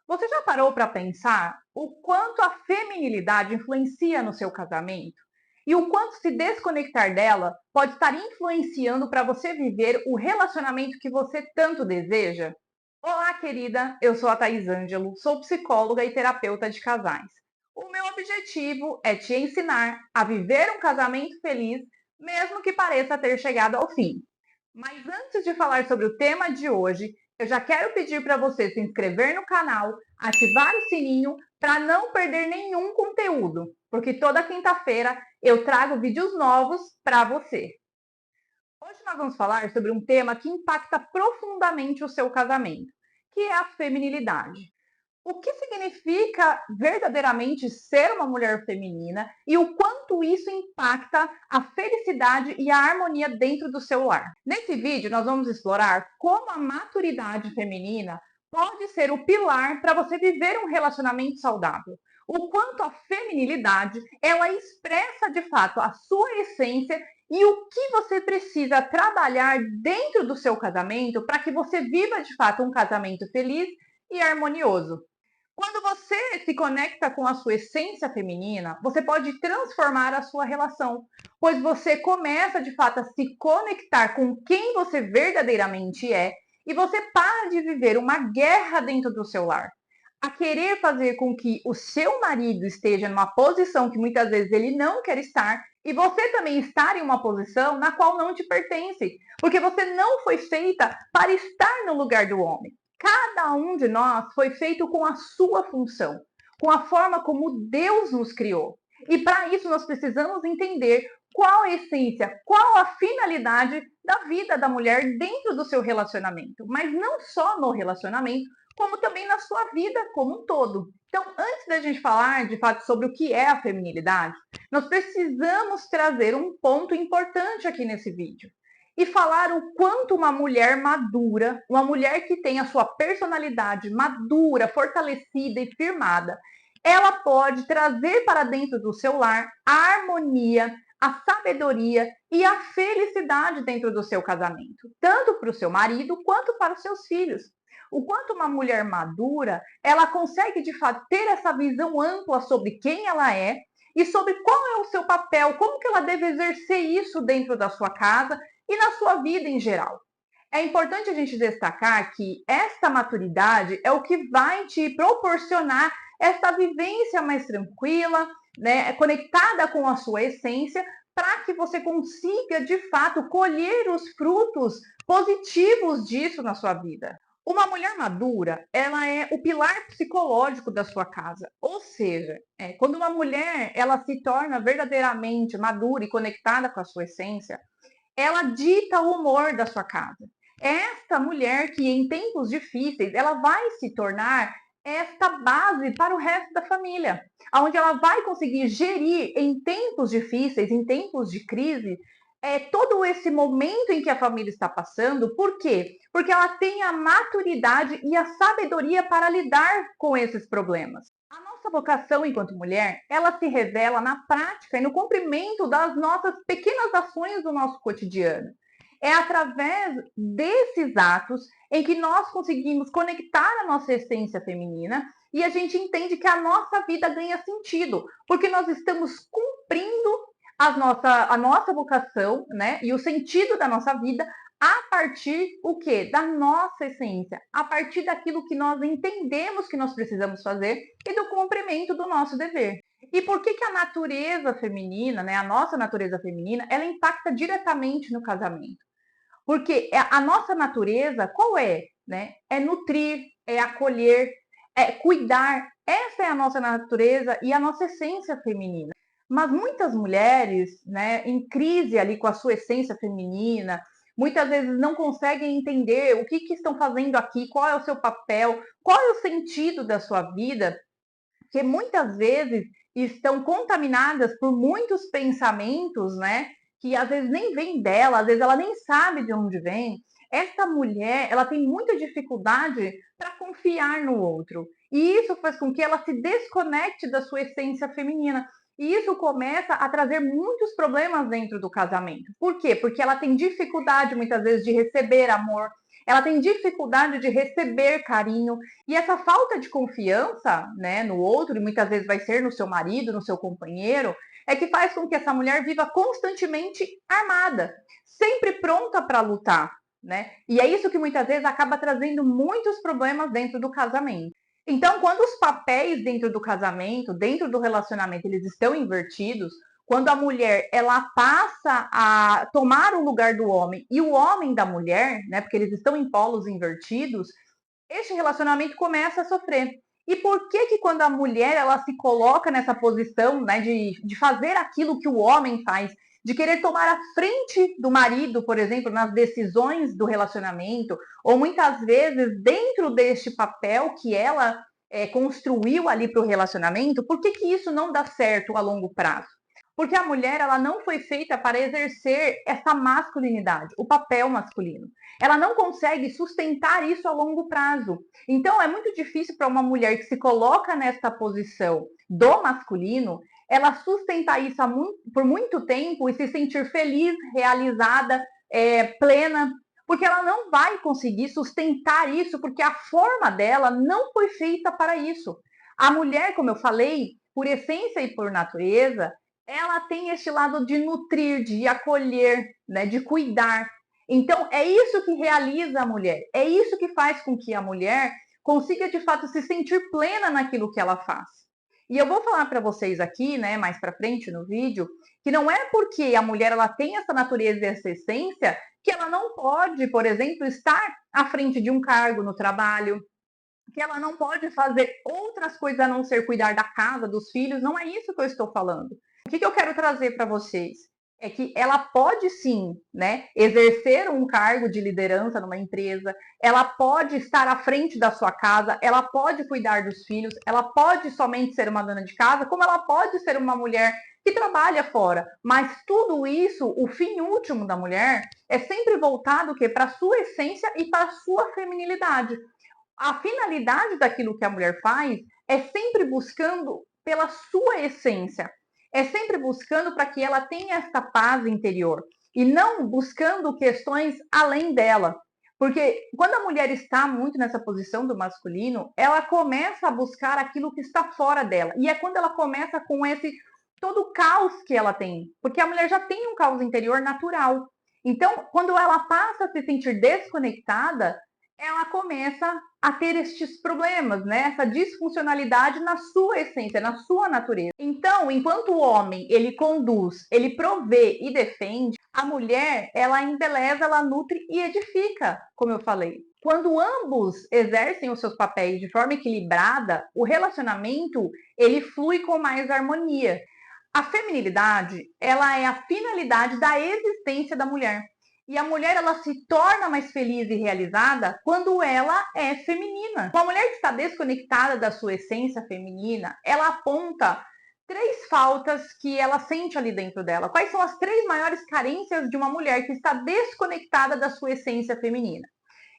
Você já parou para pensar o quanto a feminilidade influencia no seu casamento? E o quanto se desconectar dela pode estar influenciando para você viver o relacionamento que você tanto deseja? Olá, querida! Eu sou a Thaís Ângelo, sou psicóloga e terapeuta de casais. O meu objetivo é te ensinar a viver um casamento feliz, mesmo que pareça ter chegado ao fim. Mas antes de falar sobre o tema de hoje, eu já quero pedir para você se inscrever no canal, ativar o sininho para não perder nenhum conteúdo, porque toda quinta-feira eu trago vídeos novos para você. Hoje nós vamos falar sobre um tema que impacta profundamente o seu casamento, que é a feminilidade. O que significa verdadeiramente ser uma mulher feminina e o quanto isso impacta a felicidade e a harmonia dentro do seu lar. Nesse vídeo, nós vamos explorar como a maturidade feminina pode ser o pilar para você viver um relacionamento saudável. O quanto a feminilidade, ela expressa de fato a sua essência e o que você precisa trabalhar dentro do seu casamento para que você viva de fato um casamento feliz e harmonioso. Quando você se conecta com a sua essência feminina, você pode transformar a sua relação, pois você começa de fato a se conectar com quem você verdadeiramente é e você para de viver uma guerra dentro do seu lar. A querer fazer com que o seu marido esteja numa posição que muitas vezes ele não quer estar e você também estar em uma posição na qual não te pertence, porque você não foi feita para estar no lugar do homem. Cada um de nós foi feito com a sua função, com a forma como Deus nos criou. E para isso nós precisamos entender qual a essência, qual a finalidade da vida da mulher dentro do seu relacionamento, mas não só no relacionamento, como também na sua vida como um todo. Então, antes da gente falar de fato sobre o que é a feminilidade, nós precisamos trazer um ponto importante aqui nesse vídeo e falar o quanto uma mulher madura, uma mulher que tem a sua personalidade madura, fortalecida e firmada, ela pode trazer para dentro do seu lar a harmonia, a sabedoria e a felicidade dentro do seu casamento, tanto para o seu marido quanto para os seus filhos. O quanto uma mulher madura, ela consegue de fato ter essa visão ampla sobre quem ela é e sobre qual é o seu papel, como que ela deve exercer isso dentro da sua casa e na sua vida em geral. É importante a gente destacar que esta maturidade é o que vai te proporcionar essa vivência mais tranquila, né, conectada com a sua essência, para que você consiga de fato colher os frutos positivos disso na sua vida. Uma mulher madura, ela é o pilar psicológico da sua casa. Ou seja, quando uma mulher ela se torna verdadeiramente madura e conectada com a sua essência, ela dita o humor da sua casa. É esta mulher que, em tempos difíceis, ela vai se tornar esta base para o resto da família, onde ela vai conseguir gerir em tempos difíceis, em tempos de crise, todo esse momento em que a família está passando. Por quê? Porque ela tem a maturidade e a sabedoria para lidar com esses problemas. A nossa vocação enquanto mulher, ela se revela na prática e no cumprimento das nossas pequenas ações do nosso cotidiano. É através desses atos em que nós conseguimos conectar a nossa essência feminina e a gente entende que a nossa vida ganha sentido, porque nós estamos cumprindo a nossa vocação, né, e o sentido da nossa vida a partir o quê? Da nossa essência, a partir daquilo que nós entendemos que nós precisamos fazer e do cumprimento do nosso dever. E por que a natureza feminina, né, a nossa natureza feminina, ela impacta diretamente no casamento? Porque a nossa natureza, qual é? Né? É nutrir, é acolher, é cuidar. Essa é a nossa natureza e a nossa essência feminina. Mas muitas mulheres, né, em crise ali com a sua essência feminina, muitas vezes não conseguem entender o que estão fazendo aqui, qual é o seu papel, qual é o sentido da sua vida, que muitas vezes estão contaminadas por muitos pensamentos, né? Que às vezes nem vem dela, às vezes ela nem sabe de onde vem. Essa mulher, ela tem muita dificuldade para confiar no outro. E isso faz com que ela se desconecte da sua essência feminina. E isso começa a trazer muitos problemas dentro do casamento. Por quê? Porque ela tem dificuldade, muitas vezes, de receber amor. ela tem dificuldade de receber carinho, e essa falta de confiança, né, no outro, e muitas vezes vai ser no seu marido, no seu companheiro, é que faz com que essa mulher viva constantemente armada, sempre pronta para lutar, né? E é isso que muitas vezes acaba trazendo muitos problemas dentro do casamento. Então, quando os papéis dentro do casamento, dentro do relacionamento, eles estão invertidos, quando a mulher ela passa a tomar o lugar do homem e o homem da mulher, né, porque eles estão em polos invertidos, este relacionamento começa a sofrer. E por que que quando a mulher ela se coloca nessa posição, né, de fazer aquilo que o homem faz, de querer tomar a frente do marido, por exemplo, nas decisões do relacionamento, ou muitas vezes dentro deste papel que ela construiu ali para o relacionamento, por que que isso não dá certo a longo prazo? Porque a mulher ela não foi feita para exercer essa masculinidade, o papel masculino. Ela não consegue sustentar isso a longo prazo. Então é muito difícil para uma mulher que se coloca nessa posição do masculino, ela sustentar isso por muito tempo e se sentir feliz, realizada, plena, porque ela não vai conseguir sustentar isso, porque a forma dela não foi feita para isso. A mulher, como eu falei, por essência e por natureza, ela tem este lado de nutrir, de acolher, né, de cuidar. Então, é isso que realiza a mulher, é isso que faz com que a mulher consiga, de fato, se sentir plena naquilo que ela faz. E eu vou falar para vocês aqui, né, mais para frente no vídeo, que não é porque a mulher ela tem essa natureza e essa essência que ela não pode, por exemplo, estar à frente de um cargo no trabalho, que ela não pode fazer outras coisas a não ser cuidar da casa, dos filhos. Não é isso que eu estou falando. O que eu quero trazer para vocês é que ela pode sim, né, exercer um cargo de liderança numa empresa, ela pode estar à frente da sua casa, ela pode cuidar dos filhos, ela pode somente ser uma dona de casa, como ela pode ser uma mulher que trabalha fora. Mas tudo isso, o fim último da mulher é sempre voltado para a sua essência e para a sua feminilidade. A finalidade daquilo que a mulher faz é sempre buscando pela sua essência, é sempre buscando para que ela tenha esta paz interior e não buscando questões além dela. Porque quando a mulher está muito nessa posição do masculino, ela começa a buscar aquilo que está fora dela. E é quando ela começa com esse todo o caos que ela tem, porque a mulher já tem um caos interior natural. Então, quando ela passa a se sentir desconectada, ela começa a ter estes problemas, né? Essa disfuncionalidade na sua essência, na sua natureza. Então, enquanto o homem ele conduz, ele provê e defende, a mulher ela embeleza, ela nutre e edifica, como eu falei. Quando ambos exercem os seus papéis de forma equilibrada, o relacionamento ele flui com mais harmonia. A feminilidade, ela é a finalidade da existência da mulher. E a mulher ela se torna mais feliz e realizada quando ela é feminina. Uma mulher que está desconectada da sua essência feminina, ela aponta três faltas que ela sente ali dentro dela. Quais são as três maiores carências de uma mulher que está desconectada da sua essência feminina?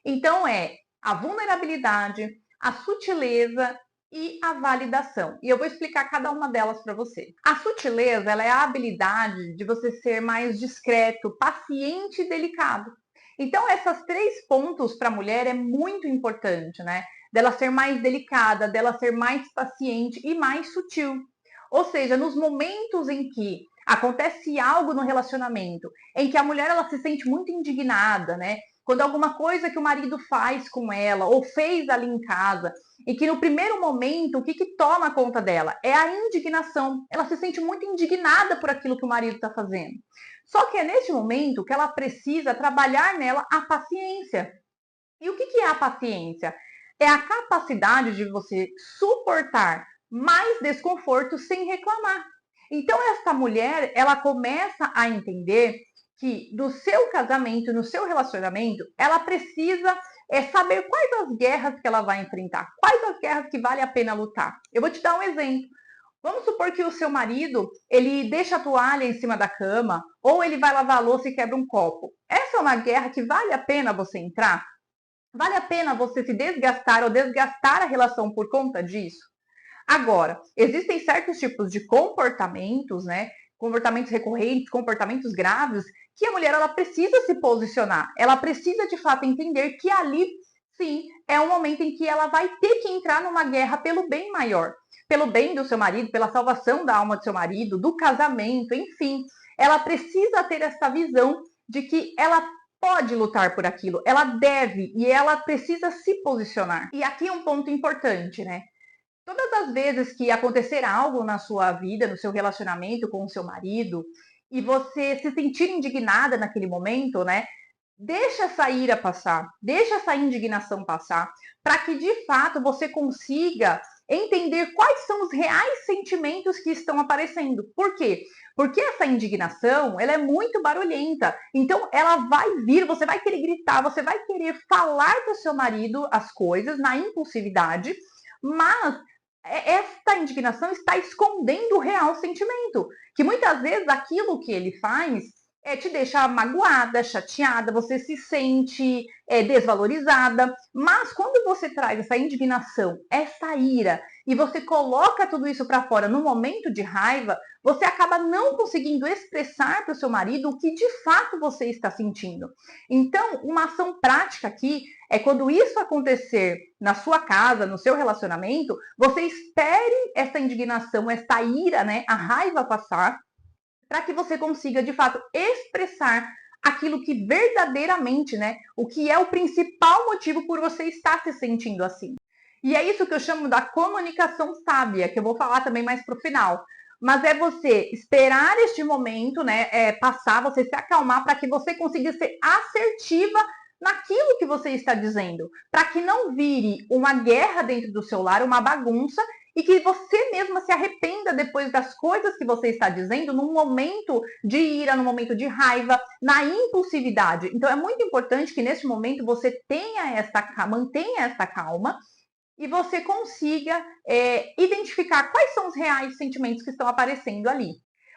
Então é a vulnerabilidade, a sutileza e a validação. E eu vou explicar cada uma delas para você. A sutileza, ela é a habilidade de você ser mais discreto, paciente e delicado. Então, esses três pontos para a mulher é muito importante, né? Dela ser mais delicada, dela ser mais paciente e mais sutil. Ou seja, nos momentos em que acontece algo no relacionamento, em que a mulher ela se sente muito indignada, né? Quando alguma coisa que o marido faz com ela ou fez ali em casa, e que no primeiro momento, o que, que toma conta dela? É a indignação. Ela se sente muito indignada por aquilo que o marido está fazendo. Só que é neste momento que ela precisa trabalhar nela a paciência. E o que, que é a paciência? É a capacidade de você suportar mais desconforto sem reclamar. Então, essa mulher, ela começa a entender que do seu casamento, no seu relacionamento, ela precisa saber quais as guerras que ela vai enfrentar, quais as guerras que vale a pena lutar. Eu vou te dar um exemplo. Vamos supor que o seu marido, ele deixa a toalha em cima da cama, ou ele vai lavar a louça e quebra um copo. Essa é uma guerra que vale a pena você entrar? Vale a pena você se desgastar ou desgastar a relação por conta disso? Agora, existem certos tipos de comportamentos, né? Comportamentos recorrentes, comportamentos graves, que a mulher ela precisa se posicionar, ela precisa de fato entender que ali, sim, é um momento em que ela vai ter que entrar numa guerra pelo bem maior, pelo bem do seu marido, pela salvação da alma do seu marido, do casamento, enfim. Ela precisa ter essa visão de que ela pode lutar por aquilo, ela deve e ela precisa se posicionar. E aqui é um ponto importante, né? Todas as vezes que acontecer algo na sua vida, no seu relacionamento com o seu marido, e você se sentir indignada naquele momento, né? Deixa essa ira passar, deixa essa indignação passar, para que de fato você consiga entender quais são os reais sentimentos que estão aparecendo. Por quê? Porque essa indignação, ela é muito barulhenta. Então, ela vai vir, você vai querer gritar, você vai querer falar para o seu marido as coisas na impulsividade, mas esta indignação está escondendo o real sentimento, que muitas vezes aquilo que ele faz te deixa magoada, chateada, você se sente desvalorizada. Mas quando você traz essa indignação, essa ira, e você coloca tudo isso para fora no momento de raiva, você acaba não conseguindo expressar para o seu marido o que de fato você está sentindo. Então, uma ação prática aqui é quando isso acontecer na sua casa, no seu relacionamento, você espere essa indignação, essa ira, né, a raiva passar, para que você consiga, de fato, expressar aquilo que verdadeiramente, né, o que é o principal motivo por você estar se sentindo assim. E é isso que eu chamo da comunicação sábia, que eu vou falar também mais pro final. Mas é você esperar este momento, né, passar, você se acalmar para que você consiga ser assertiva naquilo que você está dizendo, para que não vire uma guerra dentro do seu lar, uma bagunça, e que você mesma se arrependa depois das coisas que você está dizendo num momento de ira, num momento de raiva, na impulsividade. Então é muito importante que nesse momento você mantenha essa calma e você consiga identificar quais são os reais sentimentos que estão aparecendo ali.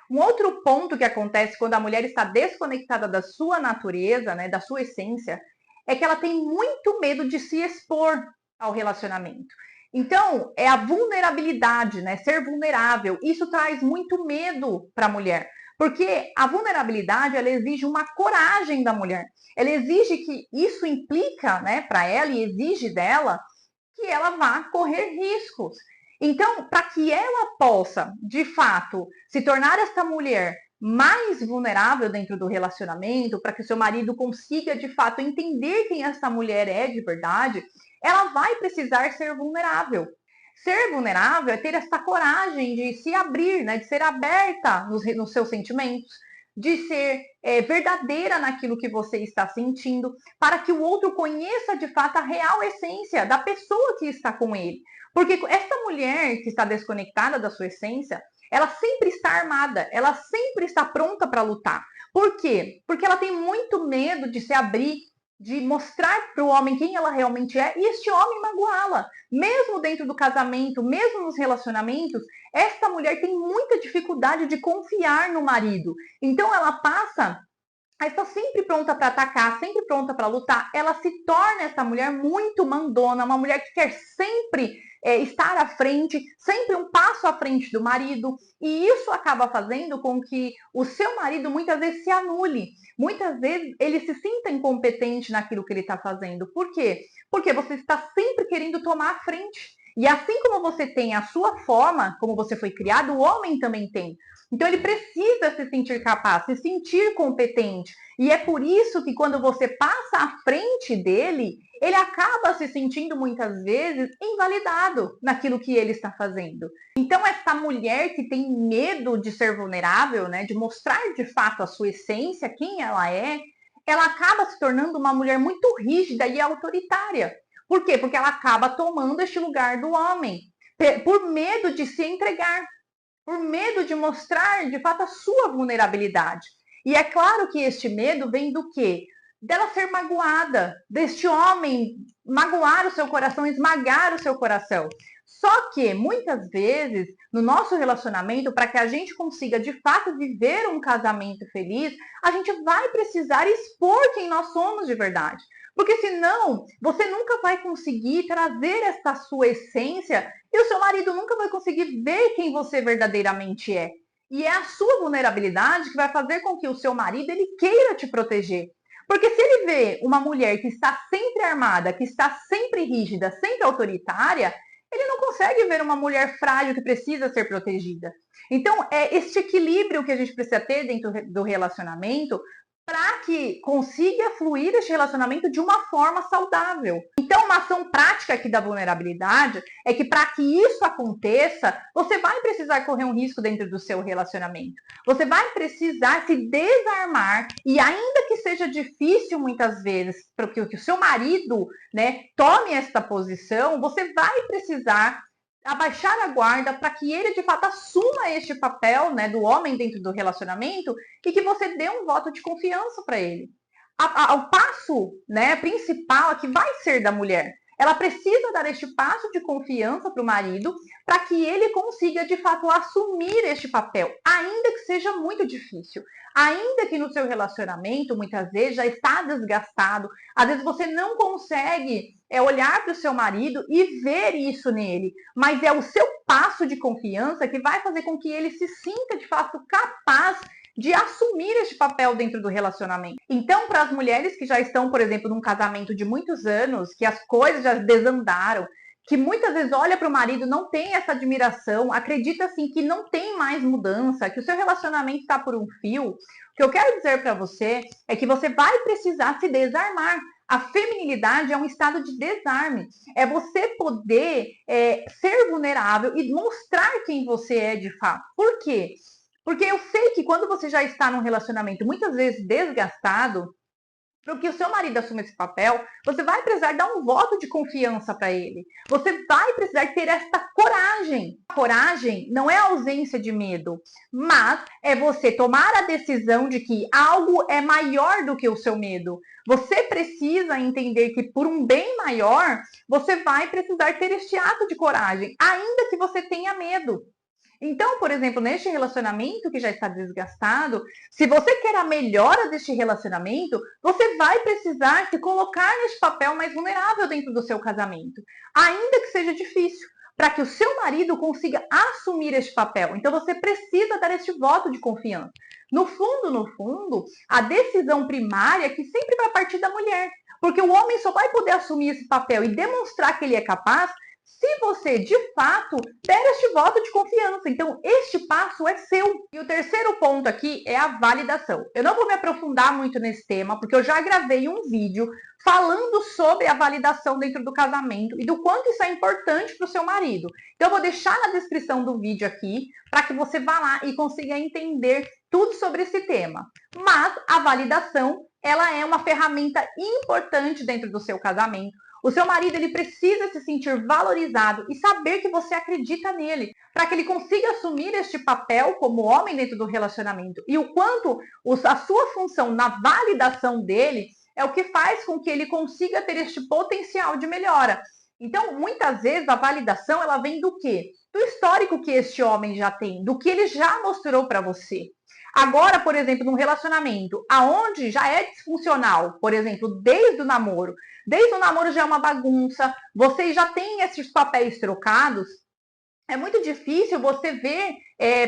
Um outro ponto que acontece quando a mulher está desconectada da sua natureza, né, da sua essência, é que ela tem muito medo de se expor ao relacionamento. Então, é a vulnerabilidade, né? Ser vulnerável. Isso traz muito medo para a mulher. Porque a vulnerabilidade, ela exige uma coragem da mulher. Ela exige que isso implica, né, para ela e exige dela que ela vá correr riscos. Então, para que ela possa, de fato, se tornar essa mulher mais vulnerável dentro do relacionamento, para que o seu marido consiga, de fato, entender quem essa mulher é de verdade, ela vai precisar ser vulnerável. Ser vulnerável é ter essa coragem de se abrir, né, de ser aberta nos seus sentimentos, de ser verdadeira naquilo que você está sentindo, para que o outro conheça de fato a real essência da pessoa que está com ele. Porque essa mulher que está desconectada da sua essência, ela sempre está armada, ela sempre está pronta para lutar. Por quê? Porque ela tem muito medo de se abrir, de mostrar para o homem quem ela realmente é e este homem magoá-la. Mesmo dentro do casamento, mesmo nos relacionamentos, esta mulher tem muita dificuldade de confiar no marido. Então ela passa a estar sempre pronta para atacar, sempre pronta para lutar. Ela se torna essa mulher muito mandona, uma mulher que quer sempre estar à frente, sempre um passo à frente do marido. E isso acaba fazendo com que o seu marido muitas vezes se anule. Muitas vezes ele se sinta incompetente naquilo que ele está fazendo. Por quê? Porque você está sempre querendo tomar a frente. E assim como você tem a sua forma, como você foi criado, o homem também tem. Então ele precisa se sentir capaz, se sentir competente. E é por isso que quando você passa à frente dele, ele acaba se sentindo muitas vezes invalidado naquilo que ele está fazendo. Então essa mulher que tem medo de ser vulnerável, né, de mostrar de fato a sua essência, quem ela acaba se tornando uma mulher muito rígida e autoritária. Por quê? Porque ela acaba tomando este lugar do homem, por medo de se entregar, por medo de mostrar, de fato, a sua vulnerabilidade. E é claro que este medo vem do quê? Dela ser magoada, deste homem magoar o seu coração, esmagar o seu coração. Só que, muitas vezes, no nosso relacionamento, para que a gente consiga, de fato, viver um casamento feliz, a gente vai precisar expor quem nós somos de verdade. Porque senão, você nunca vai conseguir trazer essa sua essência e o seu marido nunca vai conseguir ver quem você verdadeiramente é. E é a sua vulnerabilidade que vai fazer com que o seu marido ele queira te proteger. Porque se ele vê uma mulher que está sempre armada, que está sempre rígida, sempre autoritária, ele não consegue ver uma mulher frágil que precisa ser protegida. Então, é este equilíbrio que a gente precisa ter dentro do relacionamento para que consiga fluir este relacionamento de uma forma saudável. Então, uma ação prática aqui da vulnerabilidade é que para que isso aconteça, você vai precisar correr um risco dentro do seu relacionamento. Você vai precisar se desarmar e ainda que seja difícil muitas vezes para que o seu marido, né, tome esta posição, você vai precisar abaixar a guarda para que ele de fato assuma este papel, né, do homem dentro do relacionamento e que você dê um voto de confiança para ele. O passo, né, principal aqui vai ser da mulher. Ela precisa dar este passo de confiança para o marido para que ele consiga de fato assumir este papel, ainda que seja muito difícil. Ainda que no seu relacionamento, muitas vezes, já está desgastado, às vezes você não consegue olhar para o seu marido e ver isso nele, mas é o seu passo de confiança que vai fazer com que ele se sinta de fato capaz de assumir este papel dentro do relacionamento. Então, para as mulheres que já estão, por exemplo, num casamento de muitos anos, que as coisas já desandaram, que muitas vezes olha para o marido, não tem essa admiração, acredita assim que não tem mais mudança, que o seu relacionamento está por um fio, o que eu quero dizer para você é que você vai precisar se desarmar. A feminilidade é um estado de desarme. É você poder ser vulnerável e mostrar quem você é de fato. Por quê? Porque eu sei que quando você já está num relacionamento muitas vezes desgastado, para que o seu marido assuma esse papel, você vai precisar dar um voto de confiança para ele. Você vai precisar ter esta coragem. A coragem não é a ausência de medo, mas é você tomar a decisão de que algo é maior do que o seu medo. Você precisa entender que por um bem maior, você vai precisar ter este ato de coragem, ainda que você tenha medo. Então, por exemplo, neste relacionamento que já está desgastado, se você quer a melhora deste relacionamento, você vai precisar se colocar nesse papel mais vulnerável dentro do seu casamento, ainda que seja difícil, para que o seu marido consiga assumir este papel. Então, você precisa dar este voto de confiança. No fundo, a decisão primária é que sempre vai partir da mulher, porque o homem só vai poder assumir esse papel e demonstrar que ele é capaz se você, de fato, der este voto de confiança. Então, este passo é seu. E o terceiro ponto aqui é a validação. Eu não vou me aprofundar muito nesse tema, porque eu já gravei um vídeo falando sobre a validação dentro do casamento e do quanto isso é importante para o seu marido. Então, eu vou deixar na descrição do vídeo aqui, para que você vá lá e consiga entender tudo sobre esse tema. Mas a validação, ela é uma ferramenta importante dentro do seu casamento. O seu marido ele precisa se sentir valorizado e saber que você acredita nele, para que ele consiga assumir este papel como homem dentro do relacionamento. E o quanto a sua função na validação dele é o que faz com que ele consiga ter este potencial de melhora. Então, muitas vezes, a validação ela vem do quê? Do histórico que este homem já tem, do que ele já mostrou para você. Agora, por exemplo, num relacionamento aonde já é disfuncional, por exemplo, desde o namoro já é uma bagunça, vocês já têm esses papéis trocados, é muito difícil você ver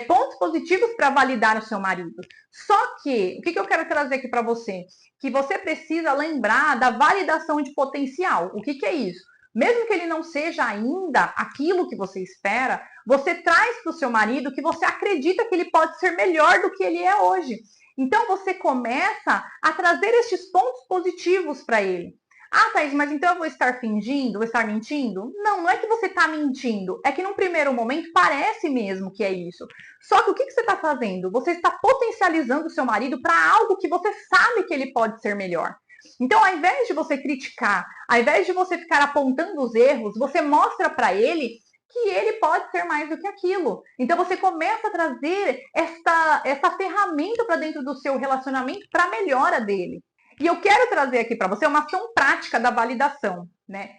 pontos positivos para validar o seu marido. Só que, o que eu quero trazer aqui para você? Que você precisa lembrar da validação de potencial. O que é isso? Mesmo que ele não seja ainda aquilo que você espera, você traz para o seu marido que você acredita que ele pode ser melhor do que ele é hoje. Então, você começa a trazer estes pontos positivos para ele. Ah, Thaís, mas então eu vou estar fingindo, vou estar mentindo? Não, não é que você está mentindo. É que num primeiro momento parece mesmo que é isso. Só que o que você está fazendo? Você está potencializando o seu marido para algo que você sabe que ele pode ser melhor. Então, ao invés de você criticar, ao invés de você ficar apontando os erros, você mostra para ele que ele pode ser mais do que aquilo. Então, você começa a trazer essa ferramenta para dentro do seu relacionamento para a melhora dele. E eu quero trazer aqui para você uma ação prática da validação, né?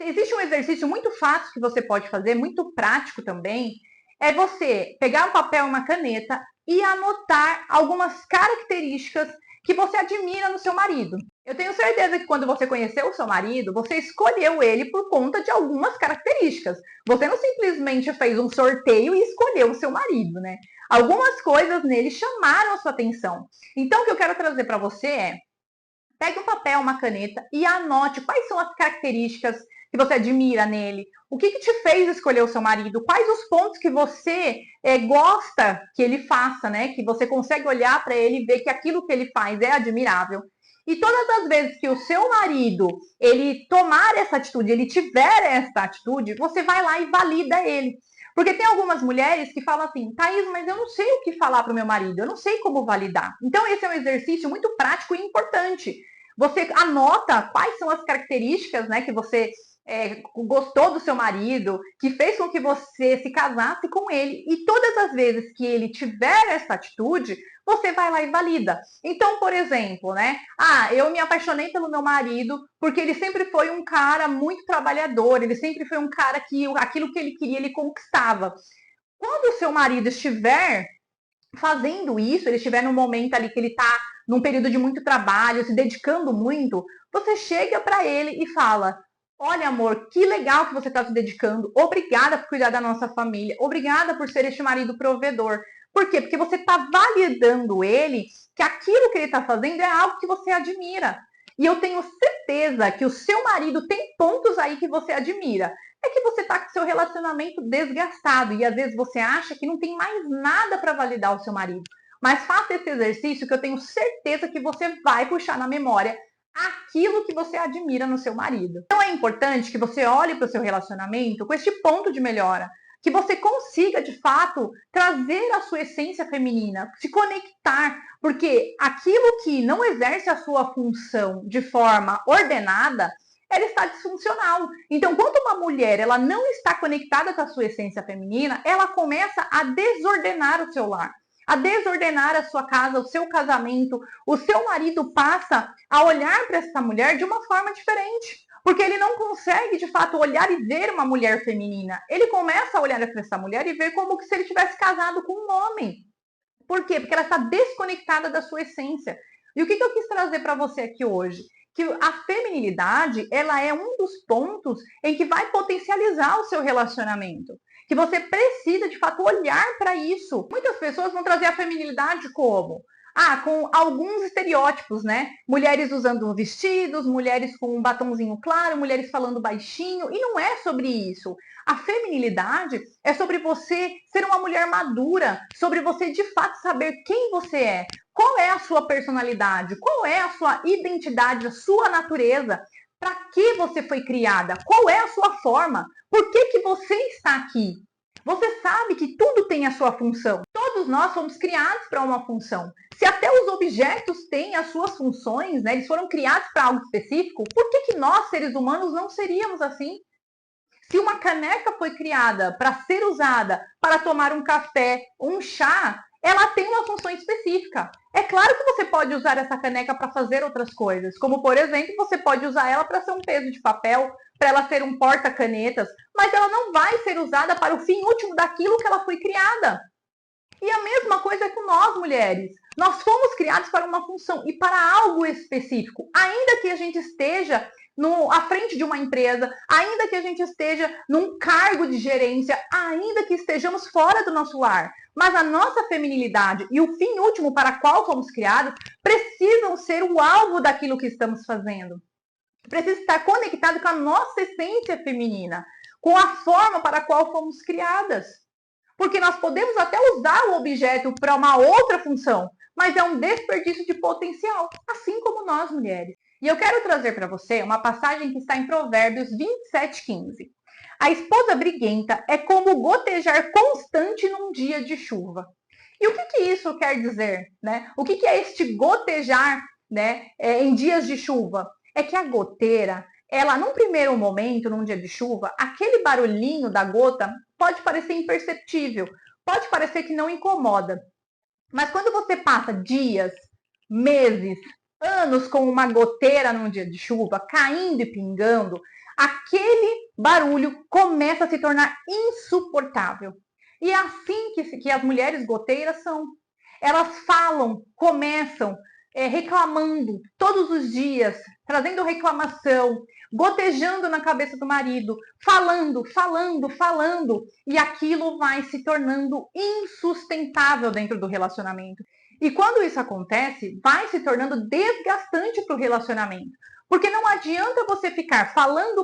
Existe um exercício muito fácil que você pode fazer, muito prático também, é você pegar um papel e uma caneta e anotar algumas características que você admira no seu marido. Eu tenho certeza que quando você conheceu o seu marido, você escolheu ele por conta de algumas características. Você não simplesmente fez um sorteio e escolheu o seu marido, né? Algumas coisas nele chamaram a sua atenção. Então, o que eu quero trazer para você é: pegue um papel, uma caneta e anote quais são as características que você admira nele. O que te fez escolher o seu marido? Quais os pontos que você gosta que ele faça, né? Que você consegue olhar para ele e ver que aquilo que ele faz é admirável. E todas as vezes que o seu marido, ele tomar essa atitude, ele tiver essa atitude, você vai lá e valida ele. Porque tem algumas mulheres que falam assim: Thaís, mas eu não sei o que falar para o meu marido, eu não sei como validar. Então, esse é um exercício muito prático e importante. Você anota quais são as características, né, que você gostou do seu marido, que fez com que você se casasse com ele. E todas as vezes que ele tiver essa atitude, você vai lá e valida. Então, por exemplo, né? Eu me apaixonei pelo meu marido porque ele sempre foi um cara muito trabalhador, ele sempre foi um cara que aquilo que ele queria, ele conquistava. Quando o seu marido estiver fazendo isso, ele estiver num momento ali que ele está num período de muito trabalho, se dedicando muito, você chega para ele e fala: olha, amor, que legal que você está se dedicando. Obrigada por cuidar da nossa família. Obrigada por ser este marido provedor. Por quê? Porque você está validando ele, que aquilo que ele está fazendo é algo que você admira. E eu tenho certeza que o seu marido tem pontos aí que você admira. É que você está com seu relacionamento desgastado e às vezes você acha que não tem mais nada para validar o seu marido. Mas faça esse exercício que eu tenho certeza que você vai puxar na memória aquilo que você admira no seu marido. Então é importante que você olhe para o seu relacionamento com este ponto de melhora, que você consiga de fato trazer a sua essência feminina, se conectar, porque aquilo que não exerce a sua função de forma ordenada, ela está disfuncional. Então, quando uma mulher ela não está conectada com a sua essência feminina, ela começa a desordenar o seu lar, a desordenar a sua casa, o seu casamento. O seu marido passa a olhar para essa mulher de uma forma diferente, porque ele não consegue, de fato, olhar e ver uma mulher feminina. Ele começa a olhar para essa mulher e ver como se ele tivesse casado com um homem. Por quê? Porque ela está desconectada da sua essência. E o que eu quis trazer para você aqui hoje? Que a feminilidade, ela é um dos pontos em que vai potencializar o seu relacionamento. Que você precisa, de fato, olhar para isso. Muitas pessoas vão trazer a feminilidade como? Com alguns estereótipos, né? Mulheres usando vestidos, mulheres com um batonzinho claro, mulheres falando baixinho. E não é sobre isso. A feminilidade é sobre você ser uma mulher madura, sobre você, de fato, saber quem você é. Qual é a sua personalidade? Qual é a sua identidade, a sua natureza? Para que você foi criada? Qual é a sua forma? Por que você está aqui? Você sabe que tudo tem a sua função. Todos nós fomos criados para uma função. Se até os objetos têm as suas funções, né, eles foram criados para algo específico, por que nós, seres humanos, não seríamos assim? Se uma caneca foi criada para ser usada para tomar um café, um chá, ela tem uma função específica. É claro que você pode usar essa caneca para fazer outras coisas, como, por exemplo, você pode usar ela para ser um peso de papel, para ela ser um porta-canetas, mas ela não vai ser usada para o fim último daquilo que ela foi criada. E a mesma coisa é com nós, mulheres. Nós fomos criados para uma função e para algo específico. Ainda que a gente esteja à frente de uma empresa, ainda que a gente esteja num cargo de gerência, ainda que estejamos fora do nosso lar, mas a nossa feminilidade e o fim último para qual fomos criados precisam ser o alvo daquilo que estamos fazendo. Precisa estar conectado com a nossa essência feminina, com a forma para a qual fomos criadas. Porque nós podemos até usar o objeto para uma outra função, mas é um desperdício de potencial, assim como nós, mulheres. E eu quero trazer para você uma passagem que está em Provérbios 27:15. A esposa briguenta é como gotejar constante num dia de chuva. E o que isso quer dizer, né? O que é este gotejar, né, em dias de chuva? É que a goteira, ela, num primeiro momento, num dia de chuva, aquele barulhinho da gota pode parecer imperceptível, pode parecer que não incomoda. Mas quando você passa dias, meses, anos com uma goteira num dia de chuva, caindo e pingando, aquele barulho começa a se tornar insuportável. E é assim que as mulheres goteiras são. Elas falam, começam reclamando todos os dias, trazendo reclamação, gotejando na cabeça do marido, falando, e aquilo vai se tornando insustentável dentro do relacionamento. E quando isso acontece, vai se tornando desgastante para o relacionamento. Porque não adianta você ficar falando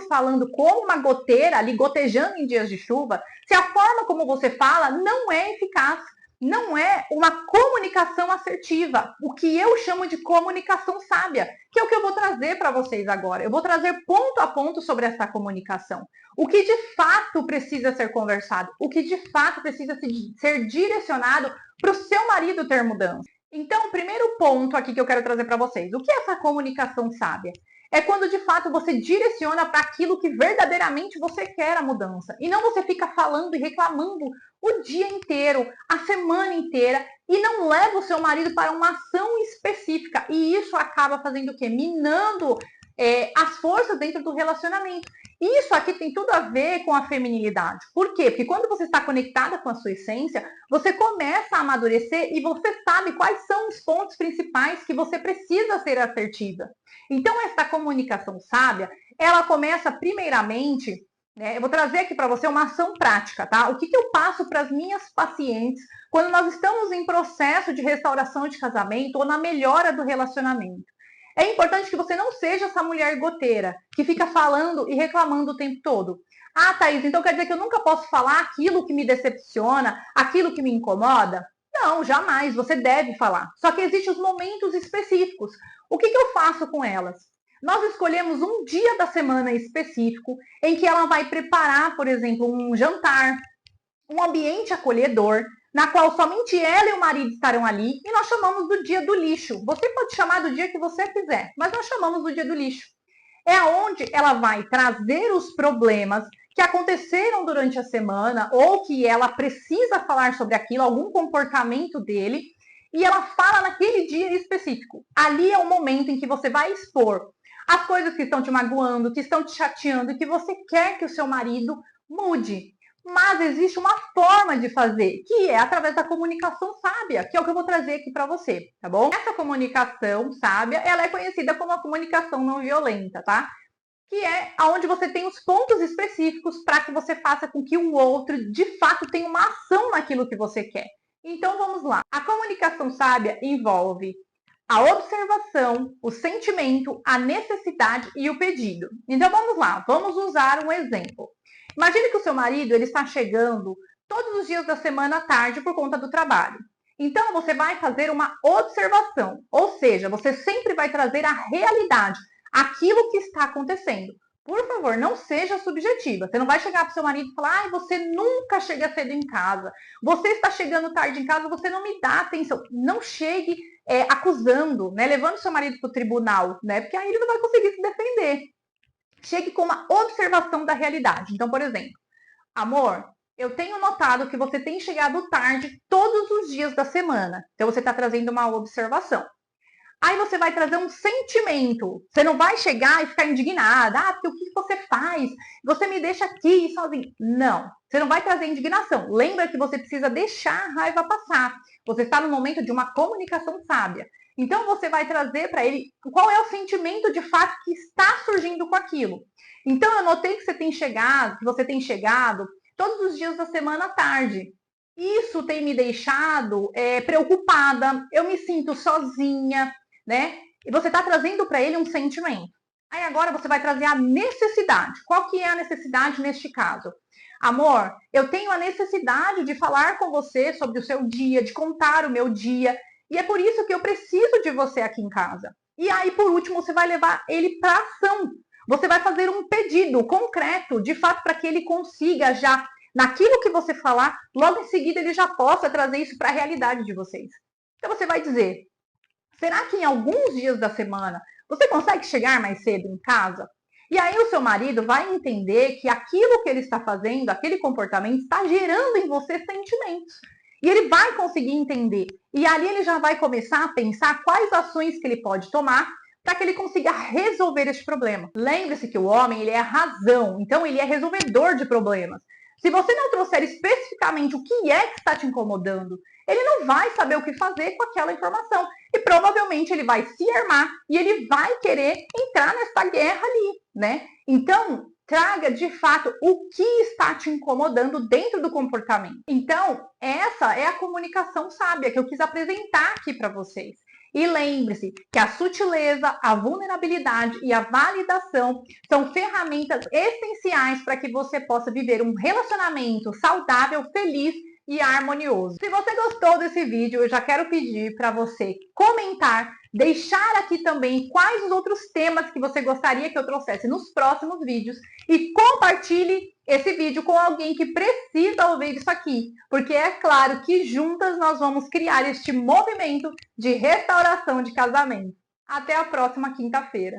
como uma goteira ali, gotejando em dias de chuva, se a forma como você fala não é eficaz, não é uma comunicação assertiva, o que eu chamo de comunicação sábia, que é o que eu vou trazer para vocês agora. Eu vou trazer ponto a ponto sobre essa comunicação. O que de fato precisa ser conversado, o que de fato precisa ser direcionado para o seu marido ter mudança. Então, o primeiro ponto aqui que eu quero trazer para vocês, o que é essa comunicação sábia? É quando de fato você direciona para aquilo que verdadeiramente você quer a mudança. E não você fica falando e reclamando o dia inteiro, a semana inteira, e não leva o seu marido para uma ação específica. E isso acaba fazendo o quê? Minando as forças dentro do relacionamento. Isso aqui tem tudo a ver com a feminilidade. Por quê? Porque quando você está conectada com a sua essência, você começa a amadurecer e você sabe quais são os pontos principais que você precisa ser assertiva. Então, essa comunicação sábia, ela começa primeiramente, né, eu vou trazer aqui para você uma ação prática, tá? O que eu passo para as minhas pacientes quando nós estamos em processo de restauração de casamento ou na melhora do relacionamento? É importante que você não seja essa mulher goteira, que fica falando e reclamando o tempo todo. Ah, Thaís, então quer dizer que eu nunca posso falar aquilo que me decepciona, aquilo que me incomoda? Não, jamais, você deve falar. Só que existem os momentos específicos. O que eu faço com elas? Nós escolhemos um dia da semana específico em que ela vai preparar, por exemplo, um jantar, um ambiente acolhedor, na qual somente ela e o marido estarão ali, e nós chamamos do dia do lixo. Você pode chamar do dia que você quiser, mas nós chamamos do dia do lixo. É onde ela vai trazer os problemas que aconteceram durante a semana, ou que ela precisa falar sobre aquilo, algum comportamento dele, e ela fala naquele dia específico. Ali é o momento em que você vai expor as coisas que estão te magoando, que estão te chateando, e que você quer que o seu marido mude. Mas existe uma forma de fazer, que é através da comunicação sábia, que é o que eu vou trazer aqui para você, tá bom? Essa comunicação sábia, ela é conhecida como a comunicação não violenta, tá? Que é onde você tem os pontos específicos para que você faça com que o outro, de fato, tenha uma ação naquilo que você quer. Então, vamos lá. A comunicação sábia envolve a observação, o sentimento, a necessidade e o pedido. Então, vamos lá. Vamos usar um exemplo. Imagine que o seu marido ele está chegando todos os dias da semana à tarde por conta do trabalho. Então, você vai fazer uma observação, ou seja, você sempre vai trazer a realidade, aquilo que está acontecendo. Por favor, não seja subjetiva. Você não vai chegar para o seu marido e falar: "Ai, você nunca chega cedo em casa. Você está chegando tarde em casa, você não me dá atenção." Não chegue acusando, né, levando seu marido para o tribunal, né, porque aí ele não vai conseguir se defender. Chegue com uma observação da realidade. Então, por exemplo, amor, eu tenho notado que você tem chegado tarde todos os dias da semana. Então, você está trazendo uma observação. Aí você vai trazer um sentimento. Você não vai chegar e ficar indignada. Ah, porque o que você faz? Você me deixa aqui sozinho. Não. Você não vai trazer indignação. Lembra que você precisa deixar a raiva passar. Você está no momento de uma comunicação sábia. Então você vai trazer para ele qual é o sentimento de fato que está surgindo com aquilo. Então eu notei que você tem chegado todos os dias da semana à tarde. Isso tem me deixado preocupada. Eu me sinto sozinha, né? E você está trazendo para ele um sentimento. Aí agora você vai trazer a necessidade. Qual que é a necessidade neste caso? Amor, eu tenho a necessidade de falar com você sobre o seu dia, de contar o meu dia. E é por isso que eu preciso de você aqui em casa. E aí, por último, você vai levar ele para ação. Você vai fazer um pedido concreto, de fato, para que ele consiga já, naquilo que você falar, logo em seguida ele já possa trazer isso para a realidade de vocês. Então você vai dizer: será que em alguns dias da semana você consegue chegar mais cedo em casa? E aí o seu marido vai entender que aquilo que ele está fazendo, aquele comportamento, está gerando em você sentimentos. E ele vai conseguir entender. E ali ele já vai começar a pensar quais ações que ele pode tomar para que ele consiga resolver esse problema. Lembre-se que o homem ele é a razão, então ele é resolvedor de problemas. Se você não trouxer especificamente o que é que está te incomodando, ele não vai saber o que fazer com aquela informação. E provavelmente ele vai se armar e ele vai querer entrar nessa guerra ali, né? Então, traga de fato o que está te incomodando dentro do comportamento. Então, essa é a comunicação sábia que eu quis apresentar aqui para vocês. E lembre-se que a sutileza, a vulnerabilidade e a validação são ferramentas essenciais para que você possa viver um relacionamento saudável, feliz e harmonioso. Se você gostou desse vídeo, eu já quero pedir para você comentar, deixar aqui também quais os outros temas que você gostaria que eu trouxesse nos próximos vídeos e compartilhe esse vídeo com alguém que precisa ouvir isso aqui, porque é claro que juntas nós vamos criar este movimento de restauração de casamento. Até a próxima quinta-feira.